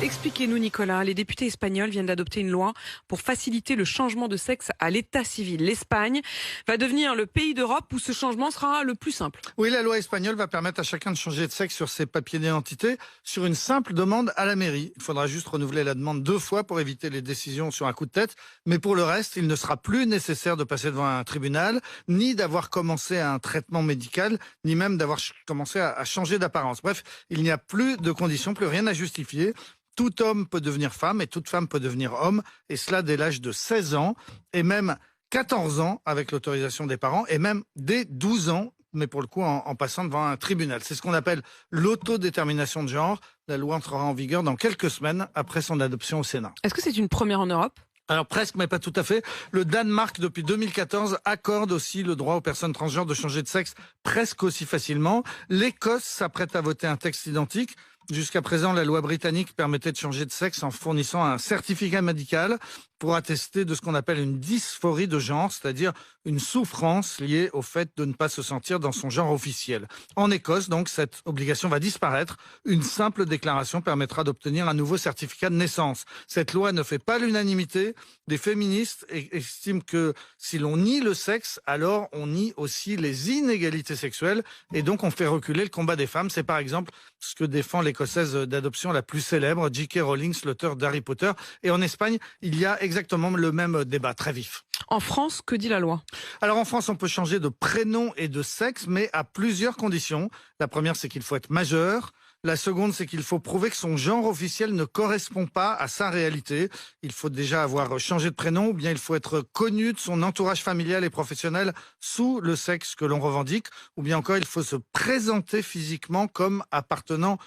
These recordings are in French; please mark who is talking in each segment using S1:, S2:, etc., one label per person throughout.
S1: Expliquez-nous, Nicolas. Les députés espagnols viennent d'adopter une loi pour faciliter le changement de sexe à l'état civil. L'Espagne va devenir le pays d'Europe où ce changement sera le plus simple.
S2: Oui, la loi espagnole va permettre à chacun de changer de sexe sur ses papiers d'identité sur une simple demande à la mairie. Il faudra juste renouveler la demande 2 fois pour éviter les décisions sur un coup de tête. Mais pour le reste, il ne sera plus nécessaire de passer devant un tribunal, ni d'avoir commencé un traitement médical, ni même d'avoir commencé à changer d'apparence. Bref, il n'y a plus de conditions, plus rien à justifier. Tout homme peut devenir femme et toute femme peut devenir homme, et cela dès l'âge de 16 ans, et même 14 ans avec l'autorisation des parents, et même dès 12 ans, mais pour le coup en passant devant un tribunal. C'est ce qu'on appelle l'autodétermination de genre. La loi entrera en vigueur dans quelques semaines après son adoption au Sénat.
S1: Est-ce que c'est une première en Europe ?
S2: Alors presque, mais pas tout à fait. Le Danemark, depuis 2014, accorde aussi le droit aux personnes transgenres de changer de sexe presque aussi facilement. L'Écosse s'apprête à voter un texte identique. Jusqu'à présent, la loi britannique permettait de changer de sexe en fournissant un certificat médical pour attester de ce qu'on appelle une dysphorie de genre, c'est-à-dire une souffrance liée au fait de ne pas se sentir dans son genre officiel. En Écosse, donc, cette obligation va disparaître. Une simple déclaration permettra d'obtenir un nouveau certificat de naissance. Cette loi ne fait pas l'unanimité. Des féministes estiment que si l'on nie le sexe, alors on nie aussi les inégalités sexuelles et donc on fait reculer le combat des femmes. C'est par exemple ce que défend l'Écossaise d'adoption la plus célèbre, J.K. Rowling, l'auteur d'Harry Potter. Et en Espagne, il y a exactement le même débat très vif.
S1: En France, que dit la loi ?
S2: Alors en France, on peut changer de prénom et de sexe, mais à plusieurs conditions. La première, c'est qu'il faut être majeur. La seconde, c'est qu'il faut prouver que son genre officiel ne correspond pas à sa réalité. Il faut déjà avoir changé de prénom, ou bien il faut être connu de son entourage familial et professionnel sous le sexe que l'on revendique, ou bien encore il faut se présenter physiquement comme appartenant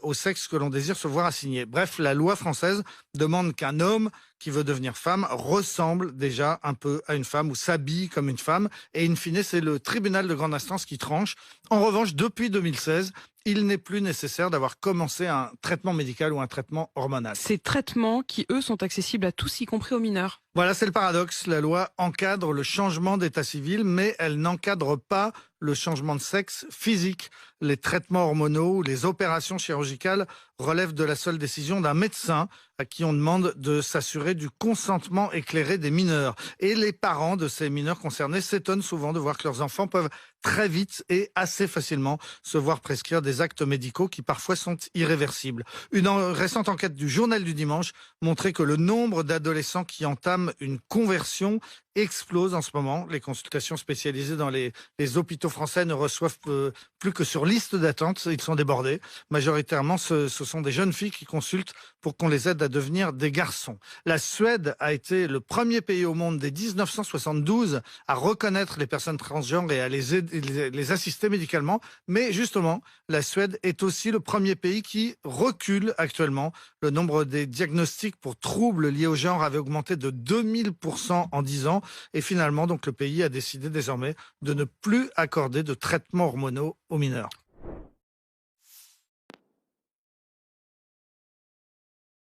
S2: au sexe que l'on désire se voir assigner. Bref, la loi française demande qu'un homme qui veut devenir femme ressemble déjà un peu à une femme ou s'habille comme une femme. Et in fine, c'est le tribunal de grande instance qui tranche. En revanche, depuis 2016, il n'est plus nécessaire d'avoir commencé un traitement médical ou un traitement hormonal.
S1: Ces traitements qui, eux, sont accessibles à tous, y compris aux mineurs.
S2: Voilà, c'est le paradoxe. La loi encadre le changement d'état civil, mais elle n'encadre pas le changement de sexe physique. Les traitements hormonaux ou les opérations chirurgicales relèvent de la seule décision d'un médecin à qui on demande de s'assurer du consentement éclairé des mineurs. Et les parents de ces mineurs concernés s'étonnent souvent de voir que leurs enfants peuvent très vite et assez facilement se voir prescrire des actes médicaux qui parfois sont irréversibles. Une récente enquête du Journal du Dimanche montrait que le nombre d'adolescents qui entament une conversion explose en ce moment. Les consultations spécialisées dans les hôpitaux français ne reçoivent plus que sur liste d'attente. Ils sont débordés. Majoritairement, ce sont des jeunes filles qui consultent pour qu'on les aide à devenir des garçons. La Suède a été le premier pays au monde dès 1972 à reconnaître les personnes transgenres et à les assister médicalement. Mais justement, la Suède est aussi le premier pays qui recule actuellement. Le nombre des diagnostics pour troubles liés au genre avait augmenté de 2000% en 10 ans. Et finalement, donc, le pays a décidé désormais de ne plus accorder de traitements hormonaux aux mineurs.